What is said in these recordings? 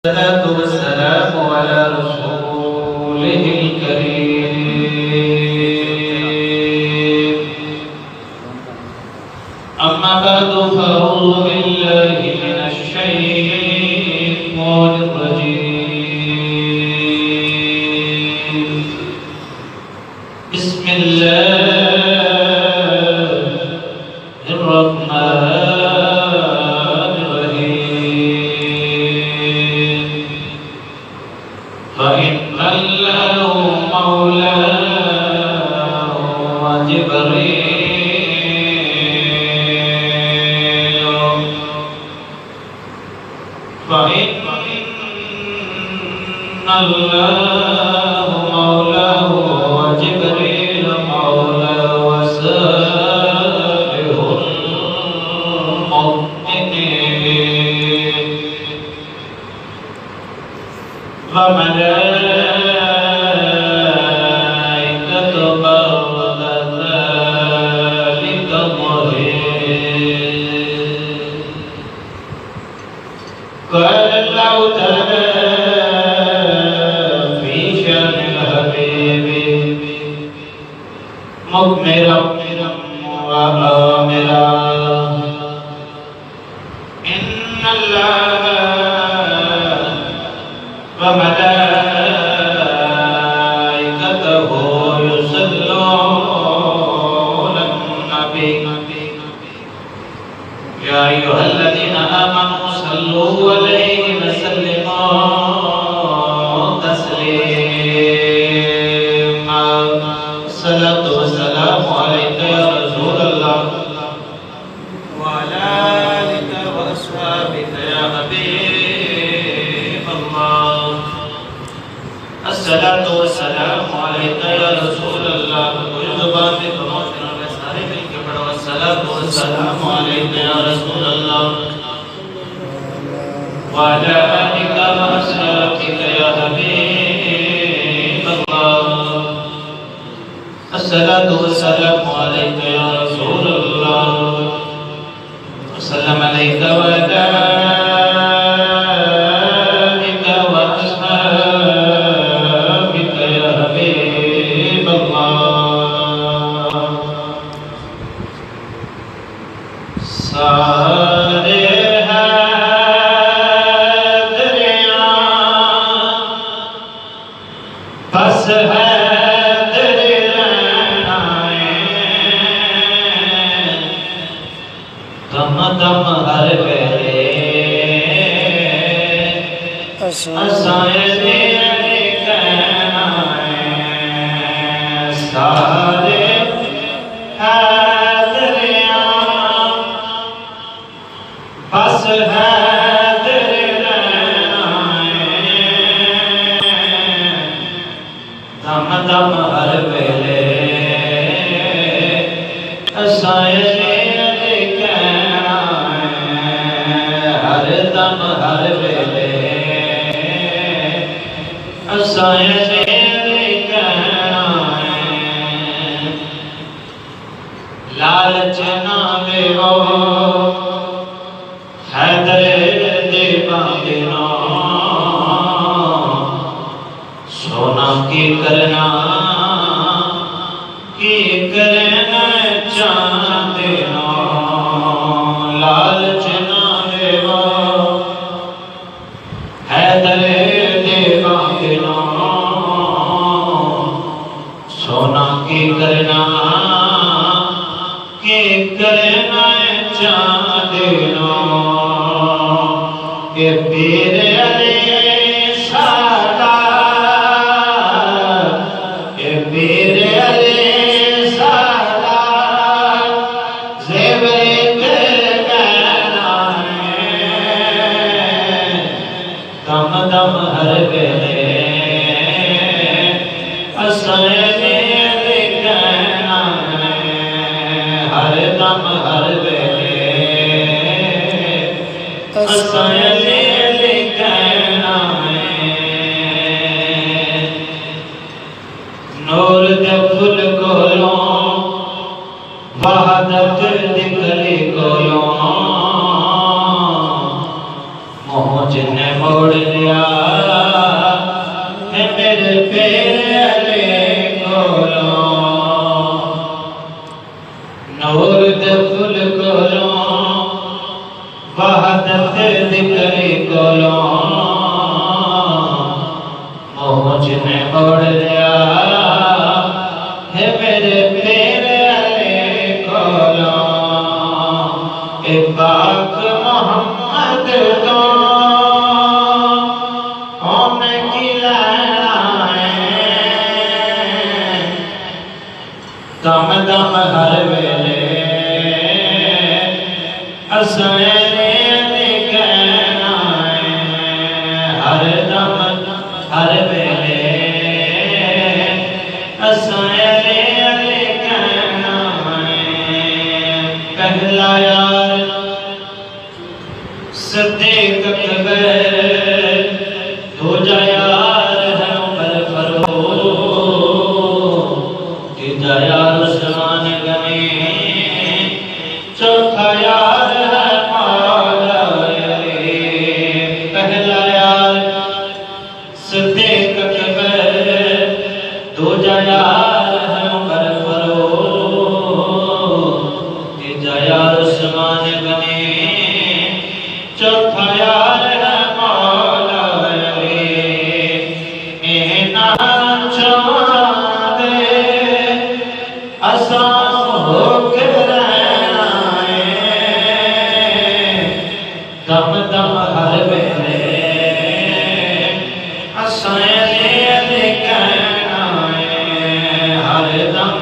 الصلاة والسلام على رسوله الكريم أما بعد فأعوذ بالله من الشيطان الرجيم بسم الله الرحمن فإن الله مولاه وجبريل فإن الله مولاه وجبريل مولاه وصالح المؤمنين وملائكة بعد ذلك ظهير قال الله تعالى في شأن الحبيب مؤمرا وآمرا إن الله وملائكته يصلون على النبي يا أيها الذين آمنوا صلوا عليه وسلموا تسليما الصلاة والسلام عليك يا رسول الله وعلى آلك وأصحابك يا حبيب الله الصلاة والسلام عليك يا رسول الله ويزبان بكموتنا بساري بالكبر والصلاة والسلام عليك يا رسول الله وعلى آلك وأصحابك يا حبيب الله الصلاة والسلام عليك يا رسول الله وسلم عليك وعلى لالچ نہ لو حیدر دے باندنا سونا کی کرنا چاندنا لالچ نہ لو حیدر دے باندنا سونا کی کرنا چاندنا کہ پیر علی سادہ کہ پیر علی سادہ زیور کہنا ہے دم دم ہر ویلے اسائے کہنا ہے ہر دم ہر ویلے اسائے کہنا ہے نور دے پھل کولوں وحدت دی گلی کولوں موج نے موڑ لیا دیا ہے میرے پیرے کولوں نور دے پھل کولوں وحدت ذکر کولوں موج نے اڑ دیا ہے میرے پیرے کولوں اے پاک محمد تو دم دم ہر ویلے اسویلے کہنا ہے ہر دم ہر ویلے اسویلے کہنا ہے پہلا یار صدیق اکبر دوجا یار ہے عمر فاروق تیجا یار عثمان غنی چوتھا یار ہے مولا علی پہلا یار صدیق اکبر دوجا یار ہے عمر فاروق تیجا یار عثمان غنی چوتھا یار ہے مولا علی اینا چاہ دے آسان ہو کے رہنا ہے دم دم ہر ویلے اسویلے کہنا ہے ہر دم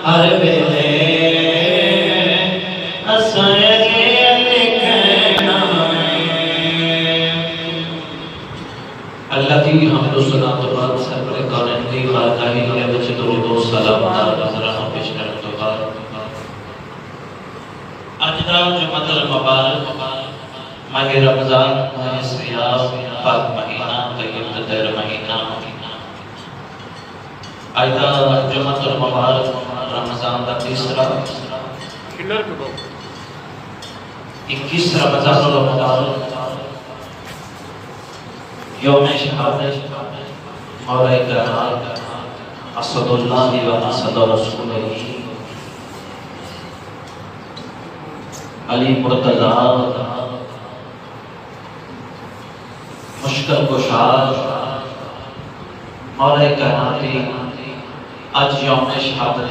ہر ویلے اسویلے کہنا ہے اللہ کی حمد و ثنا تو بعد سرور کونین کی خالقاہی کے بچے درود و سلام نظرانہ پیش کرنے تو بعد اجدہ جمعۃ المبارک ماہ رمضان ماہ سیاہ پاک مہینہ طیب تطہیر مہینہ آئیدہ جمعۃ المبارک رمضان کا تیسرا 21 رمضان المبارک یوم شہادت مولا کائنات اسد اللہ و اسد رسولہ علی مرتضی مشکل کشاد مولا کائنات آج یوم شہادت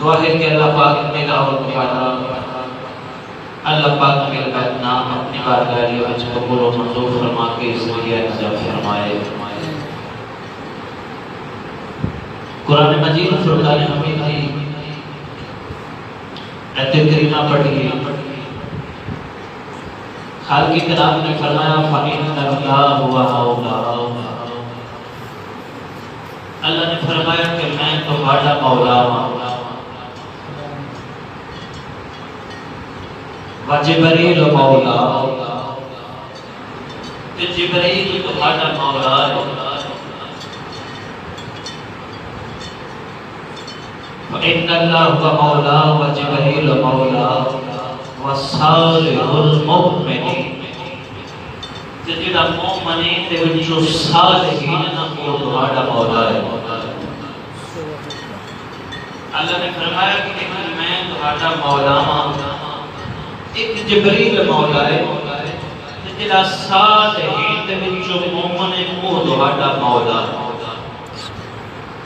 دعا ہے کہ اللہ پاک میرا اور تمہارا اللہ پاک میرے بیت نام اپنی بارگاہ وچ قبول و منظور فرما کے ذریعہ نجات فرمائے قرآن مجید فرقان حمید کی ایت کریمہ پڑھی خالق کلام نے فرمایا فَإِنَّ اللَّهُ وَمَوْلَاهُ اللہ نے فرمایا کہ میں تمہارا مولا ہوں وجبریل مولا کہ جبریل تمہارا مولا ہے فَإِنَّ اللَّهُ وَمَوْلَاهُ وَجِبْرِيلُ مَوْلَاهُ وَصَالِحُ الْمُؤْمِنِينَ جدیدہ مومنین دے وچو صالحین نا وہ تمہارا مولا ہے اللہ نے فرمایا کہ میں تمہارا مولا ہوں ایک جبریل مولا ہے جدیدہ صالحین دے وچو مومنین وہ تمہارا مولا ہے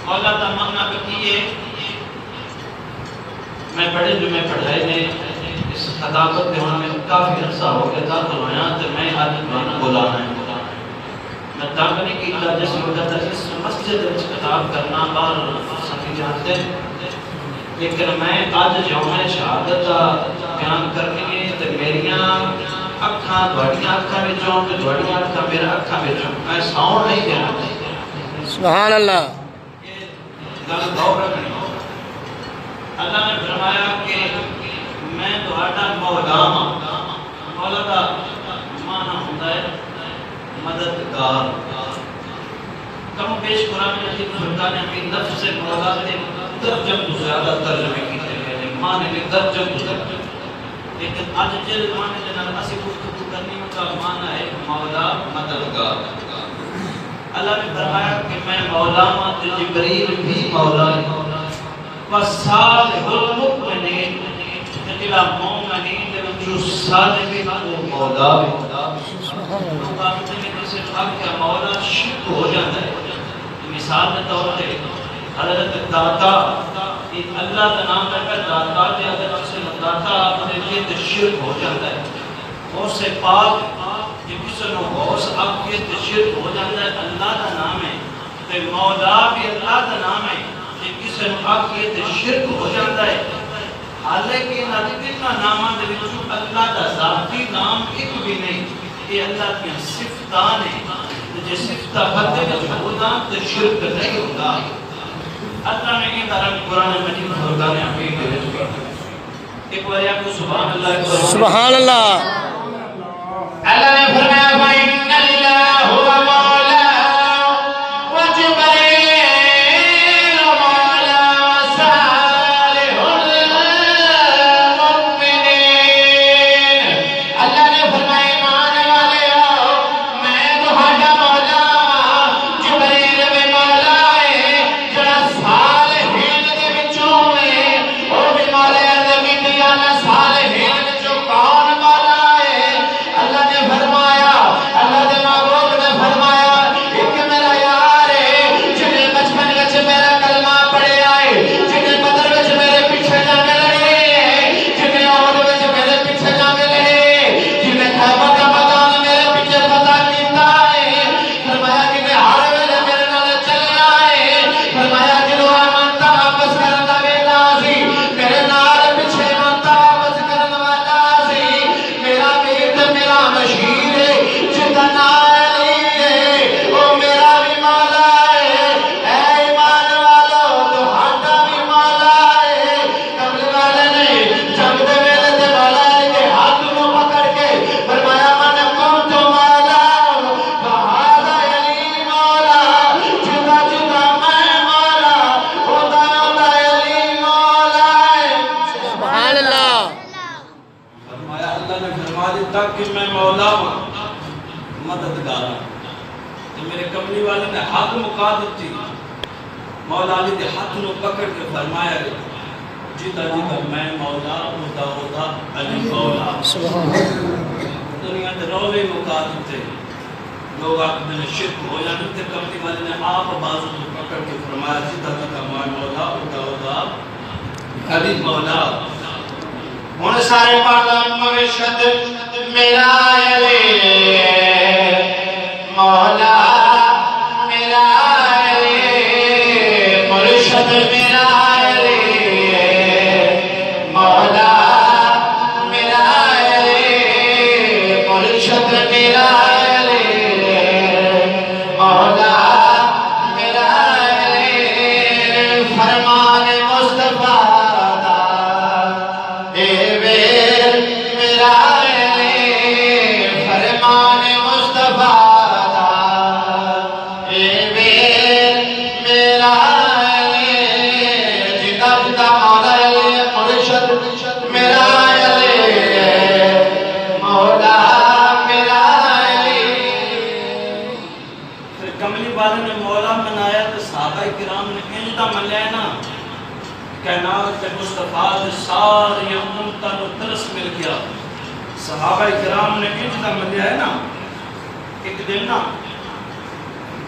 مولا تا معنی کیے میں بڑے جمعے پڑھائے نے اس خطابت میں ہونا میں کافی عرصہ ہو گیا تھا تو میں آج دعانا بولانا ہے میں تاکنے کی اللہ جس مدت اس مسجد میں خطاب کرنا بار ساتھی جانتے لیکن میں آج یوم شہادت بیان کرنے تو میریاں اکھاں دوڑیاں اکھاں بچوں کہ دوڑیاں اکھاں میرا اکھاں بچوں میں ساؤنڈ نہیں دینا سبحان اللہ یہ گل دور رکھنی اللہ نے فرمایا کہ میں تہاڈا مولا ہاں مولا دا معنی ہوندا ہے مددگار کم پیش قرآن مجید فرقان حمید لفظ سے مولا سے درجہ تو زیادہ ترجمے کیتے ہیں معنی کے درجہ تو لیکن آج جل معنی جنال اسی گفتگو کرنی کا معنی ہے مولا مددگار. اللہ نے فرمایا کہ میں مولا ہوں تو جبریل بھی مولا ہے. وصالح المؤمنین جڑا مومنین دے وچوں صالح وہ مولا ہے. جسے کیا مولا شرک ہو جاتا ہے. مثال کے طور پہ حضرت داتا ایک اللہ کا نام ہے کہ داتا دے اگر کسی نے داتا اپنے لیے تو شرک ہو جاتا ہے. اور سے پاک کہ کسی نے غوث آپ کے تو شرک ہو جاتا ہے. اللہ کا نام ہے تو مولا بھی اللہ کا نام ہے کہ کسی نے آپ کے تو شرک ہو جاتا ہے. حالانکہ نہ نامہ دے وچوں اللہ کا ذاتی نام ایک بھی نہیں. یہ اللہ کی صفتان ہیں. جے صفتہ بندے میں ہوتا تو شرک نہیں ہوتا. اللہ نے یہ طرح قرآن مجید فرقان حمید میں رکھا. ایک بار آپ کو سبحان اللہ سبحان اللہ. اللہ نے فرمایا فَإِنَّ اللَّهُ هُوَ مَوْلَا وَجِبْرِيلُ مَوْلَا وَصَالِحُ الْمُؤْمِنِينَ. اللہ نے فرمایا ایمان والےو میں تہاڈا مولا ہاں. جبریل بھی مولا ہے جڑا صالحین دے وچوں ہے. او بھی مولا عرض کیتی ہے صالحین وچوں کون مولا ہے. اللہ نے فرمایا اللہ دے محبوب نے فرمایا ایک میرا یار ہے جنہیں بچپن وچ میرا کلمہ پڑھے آئے. جنہیں بدر وچ میرے پیچھے جنگ لڑے. جنہیں احد وچ میرے پیچھے جنگ لڑے. جنہیں خیبر کا میدان میرے پیچھے فتح کیتا ہے. فرمایا جنہیں ہر ویلے میرے نال چلیا ہے. فرمایا جنوں امانت واپس کرن دا ویلا سی میرے نال پیچھے امانت واپس کرن والا سی. میرا بیت میرا مشیر ہے جدا نام علی ہے وہ میرا بھی مولا ہے. اے ایمان والو تہاڈا بھی مولا ہے. کمل والے نے جنگ دے ویلے تے مولا علی کے ہاتھ نوں پکڑ کے فرمایا من کون تو مولا فہذا علی مولا. جدا جدا میں مولا خدا علی مولا ہے. سبحان اللہ. فرمایا اللہ نے فرما دیتا کہ میں مولا ہوں مددگار ہوں. تو میرے کملی والے نے ہاتھ مکا دیتی. مولا علی کے ہاتھ نو پکڑ کے فرمایا جیتا جیتا میں مولا ہوتا علی مولا. سبحان اللہ. دنیا کے روزے مکا دیتے. لوگ آکھتے ہیں شرک ہو جانے تے کملی والے نے آپ بازو کو پکڑ کے فرمایا جیتا جیتا میں مولا ہوتا علی مولا. ہن سارے پڑھ مرشد میرا علی مولا میرا علی مرشد میرا علی مولا میرا علی مرشد میرا علی مولا میرا علی. فرمان مصطفیٰ میرا علی فرمان مصطفیٰ میرا علی. جدا جدا مولا علی مرشد میرا علی مولا میرا علی. پھر کملی والے نے مولا منایا تو صحابہ کرام نے انجدہ منایا نا کائنات کے مصطفیٰ سے ساری امتہ نو ترس مل گیا. صحابہ کرام نے انجدہ منایا ہے نا. ایک دن نا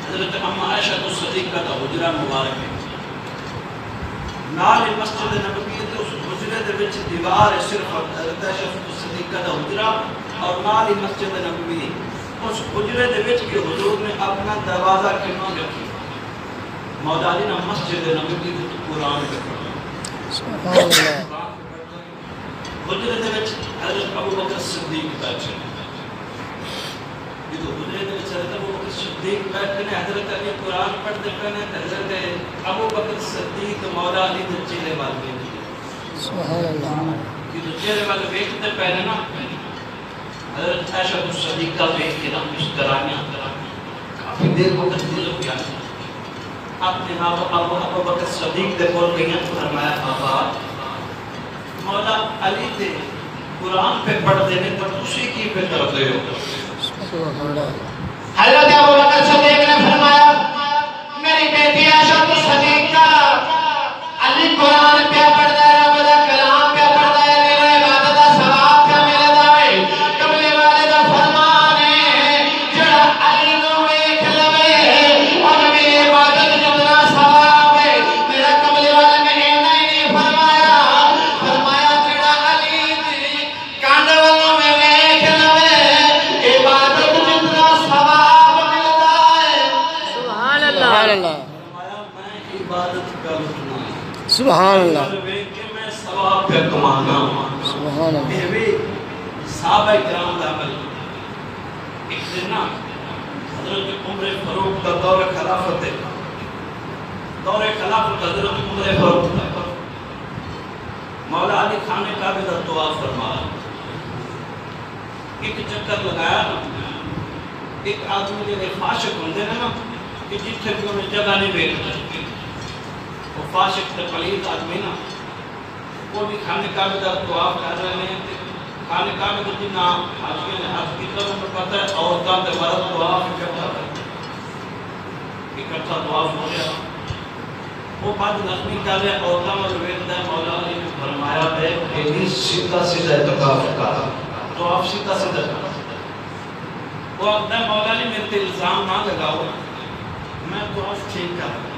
حضرت ام عائشہ صدیقہ کا حجرہ مبارک ہے. نال مسجد نبوی تے اس حجرے دے وچ دیوار ہے صرف حضرت عائشہ صدیقہ کا حجرہ اور نال مسجد نبوی. اس حجرے دے وچ کہ حضور نے اپنا دروازہ کیوں رکھی. مولا علی نے مسجد نبوی تے قرآن پڑھا. سبحان اللہ. حجرے دے وچ حضرت ابو بکر صدیق بیٹھے. یہ تو حجرے دے وچ حضرت ابو بکر صدیق بیٹھے نے حضرت علی قرآن پڑھتے پڑھنے حضرت ابو بکر صدیق مولا علی دے چہرے وال ویکھتے. سبحان اللہ. یہ تو چہرے وال ویکھتے پہلے نا حضرت عائشہ صدیقہ بیٹھ کے نا مسکرائیاں کافی دیر وقت دل ہو گیا. اپنے ابو بکر صدیق دے کول گئیاں تو فرمایا بابا مولا علی دے قرآن پہ پڑھتے ہیں تو اسی کی پہ کرتے ہو. سبحان اللہ. حضرت ابو بکر صدیق نے فرمایا میری بیٹی عائشہ تو صدیق کا علی قرآن پہ پڑھتا ہے رب دا کلام پہ پڑھتا ہے لیکن عبادت دا ثواب پہ ملدا ہے. کملی والے دا فرمان ہے جڑا علی نو ویکھ لوے اور میری عبادت جتنا ثواب ہے میرا کملی والے نے اینا ہی نہیں فرمایا جڑا علی دی کانڈ والوں میں ویکھ لوے عبادت جتنا ثواب ملدا ہے. سبحان اللہ. میں عبادت کرنا سبحان اللہ. کہ میں ثواب پہ کمانا. سبحان اللہ. یہ بھی صحابہ کرام دا عمل. ایک دن نا حضرت عمر فاروق کا دور خلافت ہے. دور خلافت حضرت عمر فاروق کا مولا علی خانہ کعبہ کا طواف فرمایا. ایک چکر لگایا نا ایک آدمی جڑے فاشق ہوندے نا کہ جتھے بھی انہیں جگہ نہیں بیٹھتا وہ فاشق تے پلید آدمی نا وہ بھی خانہ کعبہ کا طواف کر رہے ہیں. خانہ کعبہ کے جنہ حاجیوں نے حج کی طرح میں پتہ ہے عورتاں تے مرد طواف اکٹھا طواف ہو گیا. وہ بعد نظمی کر رہے عورتاں میں ویدہ مولا علی نے فرمایا ہے کہ سیدھا سیدھا اعتکاف کر طواف سیدھا سیدھا کر. وہ اپنا مولا علی میرے تے الزام نہ لگاؤ میں طواف ٹھیک کر رہا.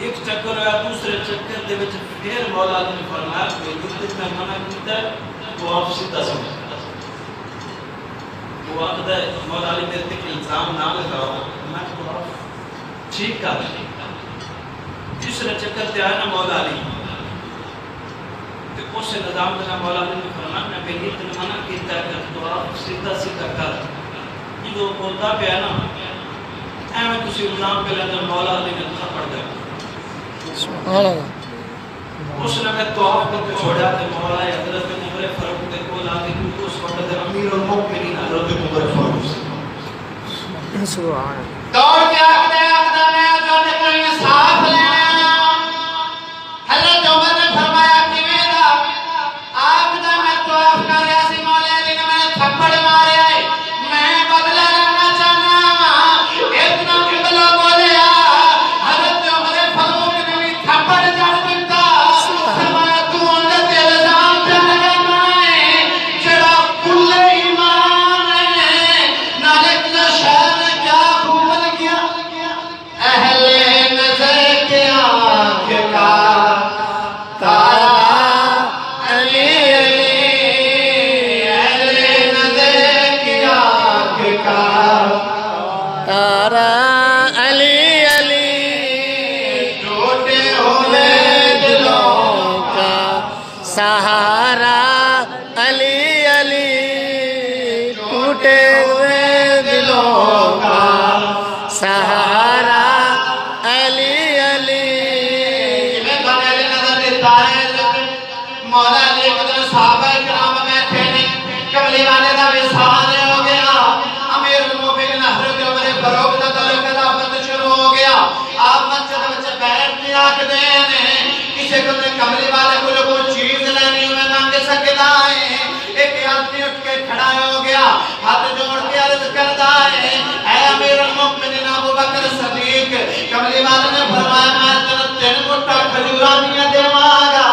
ایک چکر ہوا دوسرے چکر دے وچ پھر مولا علی نے فرمایا کہ جس میں منع کیتا ہے طواف سیدھا سیدھا. وہ آخر ہے مولا علی میرے تے الزام نہ لگاؤ میں طواف ٹھیک کر رہا. تیسرے چکر تے آیا نا مولا علی تو اس سے نظام لگا مولا علی نے فرمایا میں بے نیت نے منع کیتا ہے کہ طواف سیدھا سیدھا کر. یہ جو بولتا پیا نا ایویں تسی الزام پہ لیندے مولا علی نے تھپڑ دیا. سبحان اللہ. اس نے میں طواف کر کے چھوڑا تے مولا حضرت عمر فاروق کے کول آ کے کیونکہ اس وقت امیر المؤمنین حضرت عمر فاروق سے سبحان اللہ. دوڑ کے آخدا میں جو کوئی انصاف لینا. حضرت عمر نے فرمایا کیویں دا آخدا میں طواف کر رہا سی مولا علی نے میں تھپڑ ماریا ہے میں بدلہ لینا چاہنا اتنا بدلہ بولیا. حضرت عمر فاروق نے بھی تھپڑ جڑ دیتا. فرمایا تو اندر تے الزام پہ لگانا ہے جڑا کل ایمان ہے نالے کلا شہر میں کیا خوب لگیا اہل نظر کے آنکھ کا تارا علی علی اہل نظر کی آنکھ کا تارا علی علی ٹوٹے ہوئے دلوں کا سہارا علی علی ٹوٹے ہوئے دلوں کا سہارا علی علی. میں بنے نظر دیتا ہے مولا علی قدر صحابہ کرام بیٹھے نے کملی والے دا وصال ہو گیا. امیر المومنین حضرت عمر فاروق دا دور خلافت شروع ہو گیا. آپ مسجد وچ بیٹھ کے آکھدے نے کسے کو کملی والے کو کوئی چیز لینی ہوئے مانگ سکدا ہے. ایک آدمی اٹھ کے کھڑا ہو گیا ہاتھ جوڑ کے عرض کردا ہے اے امیر المومنین ابو بکر صدیق کملی والے نے فرمایا میں تینوں 3 مٹھا کھجوراں دیاں دیواں گا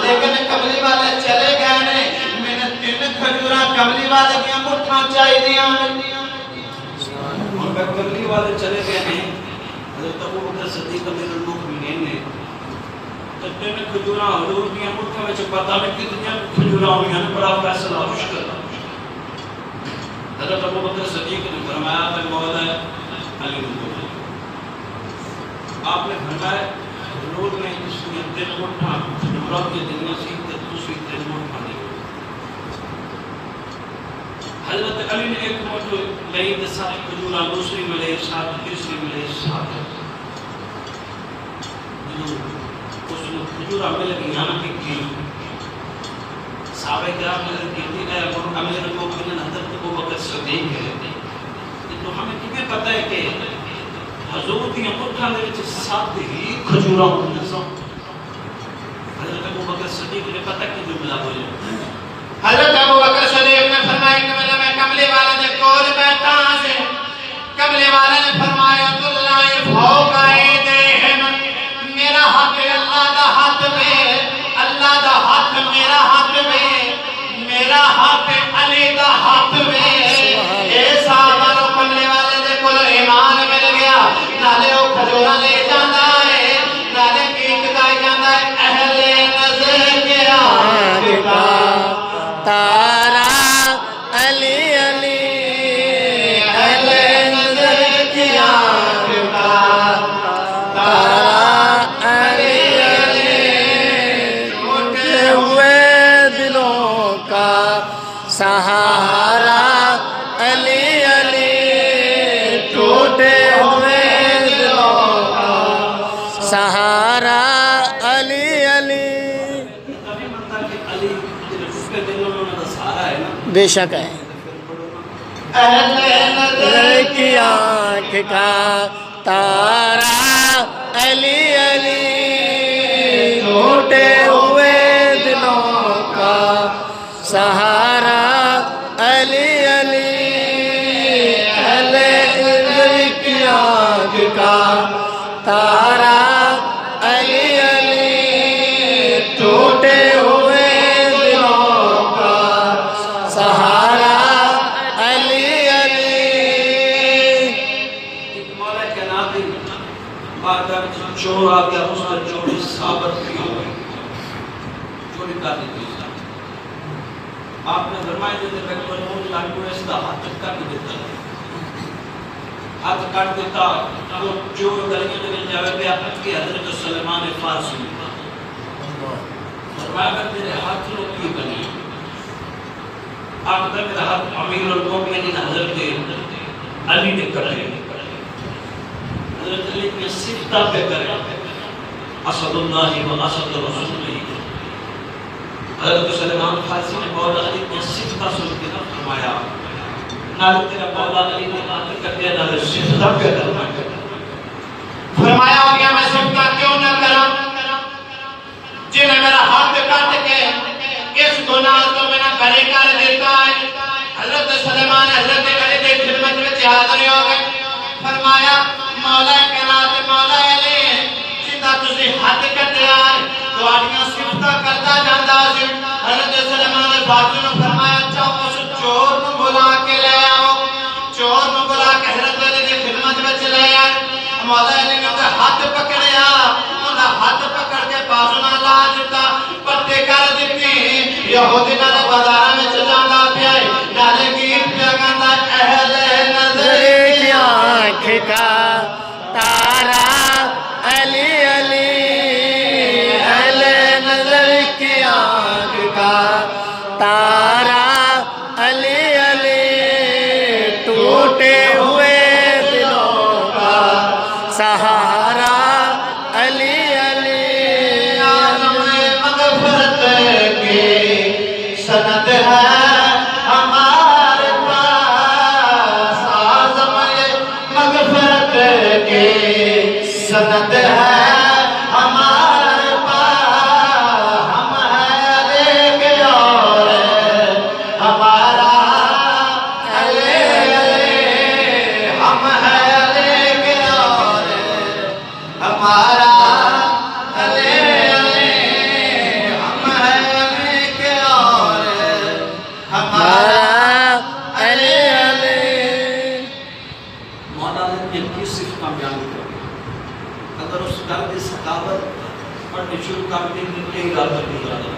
لیکن کملی والے چلے گئے نے میں 3 کھجوراں کملی والے دیاں مٹھاں چاہیدیاں. اور کملی والے چلے گئے ہیں حضرت ابو بکر صدیق امیر المؤمنین نے تو 3 کھجوراں حضور کی مٹھاں وچ پتہ نہیں کتنی کھجوراں ہوئیں بڑا فیصلہ مشکل. حضرت ابو بکر صدیق نے فرمایا کہ مولا علی آپ نے فرمایا حضور نے اس میں 3 مٹھاں کھجوراں کی دنیا سی تے دوسری 3 مٹھاں دی. حضرت علی نے ایک مٹھ لئی تے 7 کھجوراں دوسری میں لے 7 تیسری میں لے 7 اس نے کھجوراں مل گئی یہاں کی صحابہ کرام نے کہتی ہے امیر المومنین حضرت ابو بکر صدیق ہے تو ہمیں کیوں پتہ ہے کہ حضور کی مٹھاں دے وچ 7 ہی کھجوراں ہوندیاں سن. حضرت ابو بکر صدیق نے پتہ کہ جملہ بولیا حضرت ابو بکر صدیق نے فرمایا کہ میں کملی والا نے کول بیٹھا سے کملی والا نے فرمایا اللہ فوق ایدیہم میرا حق اللہ دا ہاتھ میں اللہ دا ہاتھ میرا ہاتھ میں میرا ہاتھ علی دا ہاتھ میں اے صحابہ نو کملی والے دے کول ایمان مل گیا نالے او کھجورا لے جاندا ہے نالے گیت گائے جاندا ہے اہل نظر کے آنکھ کا تارا علی علی اہل نظر کی آنکھ کا تارا علی علی ٹوٹے ہوئے دلوں کا سہارا علی علی ٹوٹے ہوئے دلوں کا سہارا علی علی کبھی مطلب کہ علی اس کے دلوں میں میرا سہارا ہے نا بے شک ہے اہل نظر کی آنکھ کا تارا علی علی ٹوٹے ہوئے دلوں کا سہارا علی علی اہل نظر کی آنکھ کا تارا علی علی ٹوٹے ہوئے دلوں کا سہارا علی علی ایک مولا کے ناطق بارگاہ میں چور آ گیا اس نے چوری ثابت کی ہو گئی چوری کر دی تھی آپ نے فرمایا دیتے بیکور نور لاکھوں اس کا ہاتھ کٹ دیتا ہاتھ کٹ دیتا وہ چور گلیوں میں جاوے پہ آپ کی حضرت سلیمان فارسی فرمایا کہ تیرے ہاتھ لوگ کی بنی آپ کا میرا ہاتھ امیر المومنین حضرت علی نے کر لیا حضرت علی نے صفتہ پہ کرے اسد اللہ و اسد رسول حضرت سلیمان فارسی نے مولا علی نے صفتہ سن کے فرمایا نہ تیرا مولا علی نے ہاتھ کر دیا نہ صفتہ پہ کرنا فرمایا ہو گیا میں صفتہ کیوں نہ کرا جنہیں میرا ہاتھ کٹ کے اس گناہ کو میں نے بری کر دیتا ہے حضرت سلیمان حضرت علی دے خدمت میں حاضر ہو گئے فرمایا مولا کائنات مولا علی جنہ تسی ہاتھ کٹیا ہے تواڈیاں صفتاں کردا جاندا سی حضرت سلیمان فارسی نے فرمایا چاہو اس چور نو بلا کے لے آؤ چور نو بلا کے حضرت علی دی خدمت وچ لے آئے مولا علی نے ہاتھ پکڑیا انہاں ہاتھ پکڑ کے بازو نال لا دیتا پٹے کر دتی یہودی نال بازار وچ جاندا پیا نالے گیت پیا گاندا اہل نظر کی آنکھ کا تارا علی علی اہل نظر کی آنکھ کا تارا علی علی ٹوٹے ہوئے دلوں کا سہارا علی علی مغفرت کی سند ہے ہمارے پاس آزم مغفرت کی سند ہے ہمارے پاس ہم ہیں ایک اور ہمارا علی ہم ہیں ایک اور ہمارا علی ہم ہیں ایک اور ہمارا علی علی مولا نے دل کی صفتہ بیان کر اگر اس گھر کی ثقافت پڑھنے شروع کر دیں گے کہ ارادہ نہیں ارادہ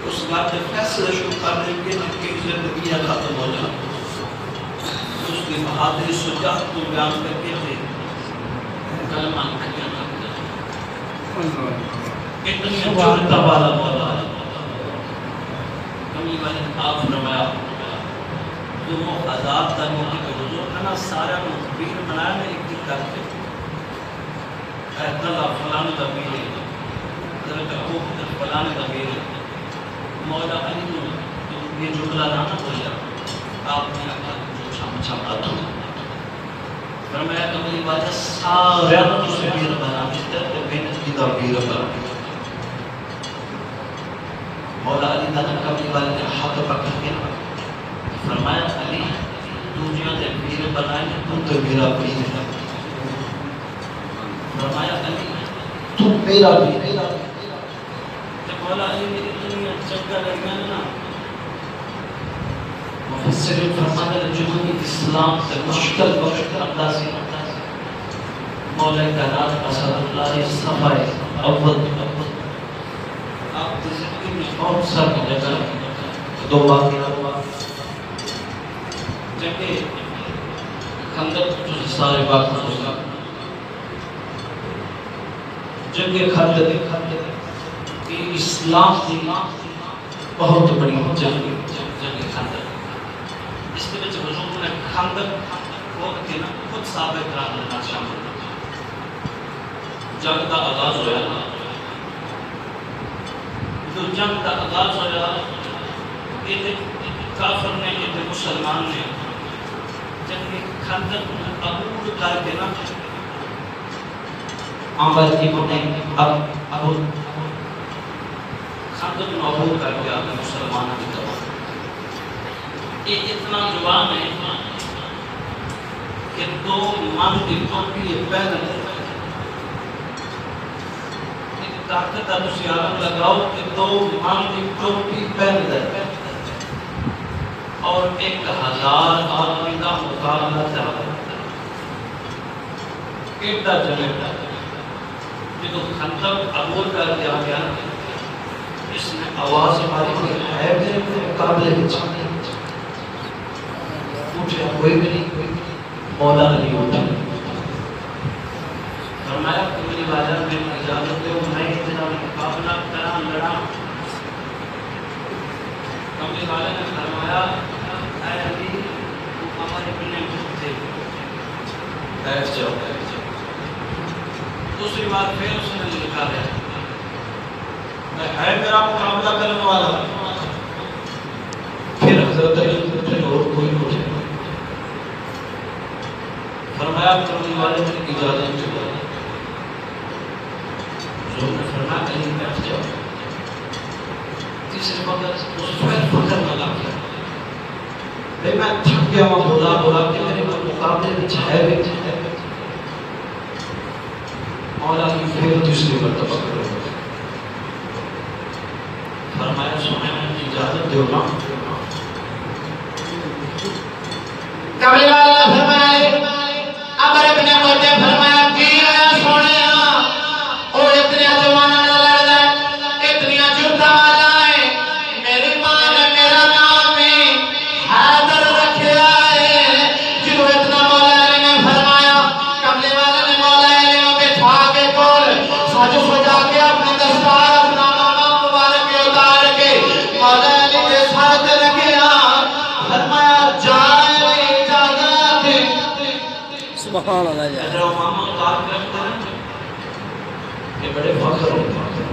اس گھر کے فیصلے شروع کر دیں گے کہ زندگی ختم ہو جائے اس کی بہادری سجاد کو بیان کر کے کلمہ کھڑیا کر اتنی جرتا والا مولا کمی والے آپ فرمایا جو آزاد تھا موقع کے حضور کنا سارا مخبیر بنایا میں ایک دن کرتے اللہ فلان ضمیر ہے حضرت ابو بکر فلان ضمیر ہے مولا علی نے یہ جملہ نہ بولا آپ نے اپنا جو چھم آتا فرمایا کملی واجہ سارا تجھے بیر بنا دیتا ہے محنت کی ضمیر بنا مولا علی تعالیٰ کملی والے نے ہاتھ پکڑ کے فرمایا علی دنیا کے پیر بنائے تم تو میرا پیر ہے. فرمایا علی تم میرا پیر ہے. جب مولا علی نے اتنی چکا لگا نا مفسرین فرماتے ہیں جمہوری اسلام سے مشکل وقت اندازی مولا کائنات اسد اللہ علیہ صفائے اول آپ کی زندگی میں بہت ساری جگہ دو واقعہ جنگ خندق جو سارے واقعہ ہوگا جنگ خندق کی اسلام کی بہت بڑی جنگ خندق اس کے بچے حضور نے خندق وقت کے نا خود ثابت رہنا شامل جنگ کا آغاز ہوا جو جنگ کا آغاز ہوا یہ کافر نے یہ مسلمان نے جنگ خندق عبور کر کے نا عمر ابن ابو خندق عبور کر کے آگے مسلمان کی طرف یہ اتنا جوان ہے کہ دو من کی ٹوپی پہن طاقت اب سیارم لگاؤ کہ دو من کی ٹوپی پہن دے اور 1000 آدمی کا مقابلہ کر ایڈا جنگ جو خندق عبور کر کے آ گیا اس نے آواز ہماری ہے میرے مقابلے میں چاہتے پوچھے کوئی بھی نہیں مولا علی ہوتا فرمایا کہ میری واجہ میں اجازت دے میں اتنا مقابلہ کرا لڑا کملی والے نے فرمایا اے علی ہمارے بنے تھے بیٹھ جاؤ دوسری بار پھر اس نے لکھا ہے میں ہے میرا مقابلہ کرنے والا پھر حضرت علی پوچھے اور کوئی پوچھے فرمایا کملی والے نے اجازت دی حضور نے فرمایا علی بیٹھ جاؤ تیسرے وقت اس پر فکر نہ لگا میں تھک گیا ہوں بولا کہ میرے مقابلے میں ہے مولا کی پھر تیسری مرتبہ کرو فرمایا سونے میں اجازت دو نا کملی والا فرمایا عمر ابن موجہ فرمایا کی آیا سونے اور اتنی جوانا نہ لڑا اتنی جرتا والا ہے میری ماں نے میرا نام میں حیدر رکھیا ہے جو اتنا مولا علی نے فرمایا کملی والا نے مولا علی کو بٹھا کے کول سج سجا کے اپنے دستار اپنا ماما مبارک کے اتار کے مولا علی کے ساتھ رکھیا فرمایا جائے سبحان اللہ جا جو ماما کار کرتا ہے یہ بڑے فخر ہوتا ہے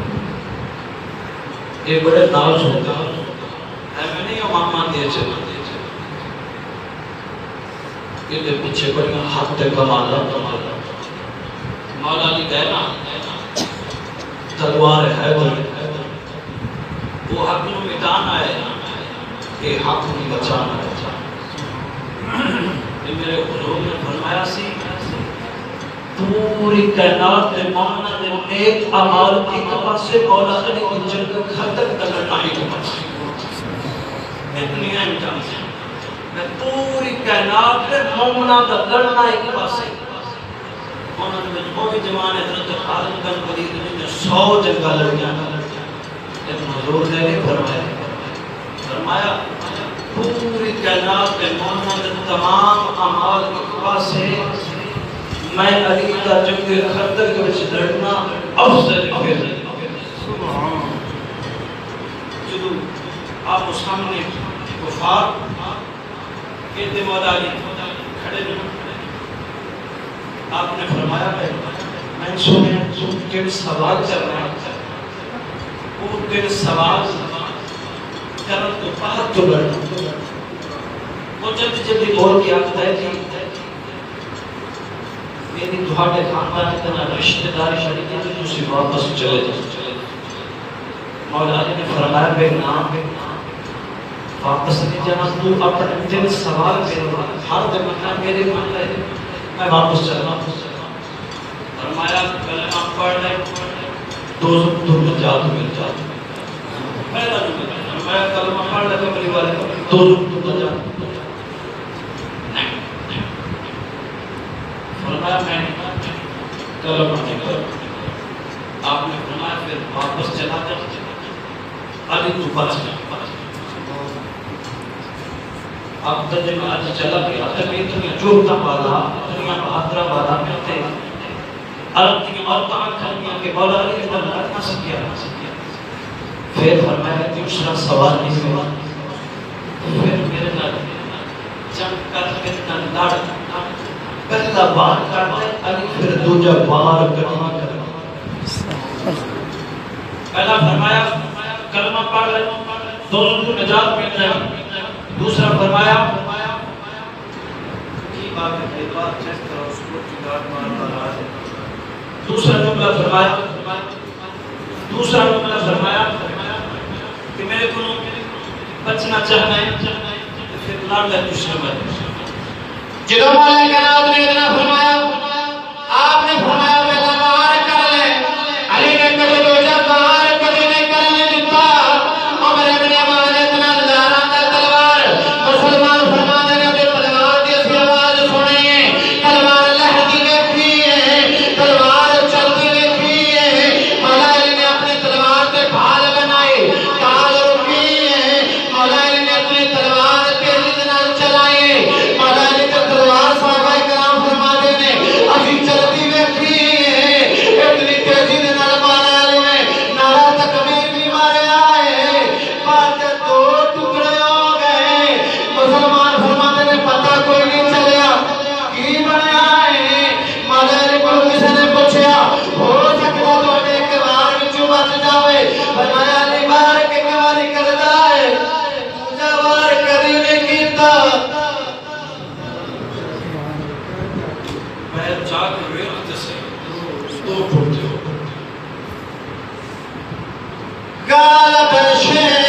یہ بڑے ناز ہوتا ہے میں نہیں یہ ماما دے چلا یہ دے پیچھے بڑی حد تے کمالا مولا علی کہنا تلوار ہے وہ حق نو مٹانا ہے یہ حق نہیں بچانا ہے میرے حضور نے فرمایا سی پوری کائنات میں مومنہ نے ایک اعمال ایک پاسے مولا علی کی جنگ خندق کرنا ایک پاسے اتنی امتحان سے میں پوری کائنات میں مومنہ کا لڑنا ایک پاسے مومنہ میں کوئی جوان حضرت خالد بن ولید نے 100 جنگا لڑیاں لیکن حضور نے نہیں فرمایا پوری کائنات کے مومنہ کے تمام اعمال کے پاسے میں علی کا جنگ خندق کے وچ لڑنا افضل ہے جدو آپ سامنے کفار کہتے مولا علی کھڑے نہیں آپ نے فرمایا میں سنے کہ سوال کرنا ہے وہ تیرے سوال کرن تو بعد تو لڑنا وہ جلدی بول کے آتا ہے کہ میری تھوڑے خاندان اتنا رشتہ داری شریک ہے تو تسی واپس چلے جاؤ مولا علی نے فرمایا بیٹا واپس نہیں جانا، تو اپنے دل سوال کرے، ہر دن میرے من ہے میں واپس چلنا. فرمایا کلمہ پڑھ لے، دو جا تو مل جا. پہلا فرمایا کلمہ پڑھ لے کملی والے، دو جا. فرمایا میں کلمہ نہیں کروں. آپ نے فرمایا پھر واپس چلا جا، علی تو بچ گیا. اب تک میں آج چلا گیا تک یہ دنیا جوتا والا دنیا بہادرہ والا میں تھے عرب کی عورتاں کھانیاں کہ مولا علی نے بلد نہ سکیا. پھر فرمایا دوسرا سوال نہیں ہوا. پھر میرے نال جنگ کر کے لڑ پہلا بار کرتا ہے علی، پھر دوجا بار کرنا. پہلا فرمایا کلمہ پڑھ لے، دونوں کو نجات مل جائے. دوسرا فرمایا کی بات ہے بات چیک کرو اس کو جگاڑ مارنا راز ہے. دوسرا جملہ فرمایا کہ میرے کو بچنا چاہنا ہے پھر لڑ لے دشمن. جدو مولا کائنات نے اتنا فرمایا، آپ نے فرمایا پہلا وار کر لے. علی نے کدے دوجا وار کدے نہیں کرنے دیتا. عمر ابن عمان نے اتنا لارا دا تلوار مسلمان فرما دے نے تلوار دی اسی آواز سنی ہے. تلوار لہدی ویکھی ہے، تلوار چلدی ویکھی ہے. مولا علی نے اپنی تلوار تے ڈھال بنائی، ڈھال رکی ہے. مولا علی نے اپنی تلوار تیزی دے نال چلائی. مولا علی تے تلوار صحابہ کرام فرما دے نے اسی چلدی ویکھی ہے. اتنی تیزی دے نال مولا علی نے نعرہ تکبیر بھی ماریا ہے. بات دو ٹکڑے ہو گئے. مسلمان فرما دے نے پتہ کوئی نہیں چلیا کی بنیا ہے. مولا علی کو کسی نے پوچھا ہو سکتا تو ایک بار وچوں بچ جاوے. فرمایا علی بار کے واری کردا ہے، دوجا وار کدی نہیں کیتا. میں چاہ کے ویخت سے دو ٹوٹتے ہو. غالب شیر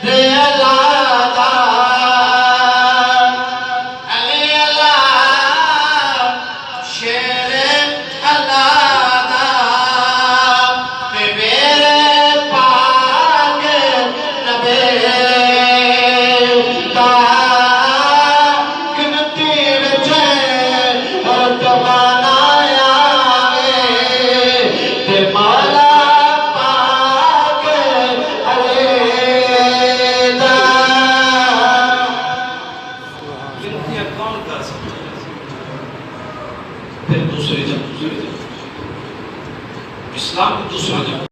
اللہ دا، علی اللہ شیر اللہ دا. میرے پاک نبی دا گنتی وچ رتبہ نہ آوے. تے مولا پاک علی دا. گنتیاں کون کر سکتا ہے؟ پھر دوسری جنگ اسلام کی دوسری جنگ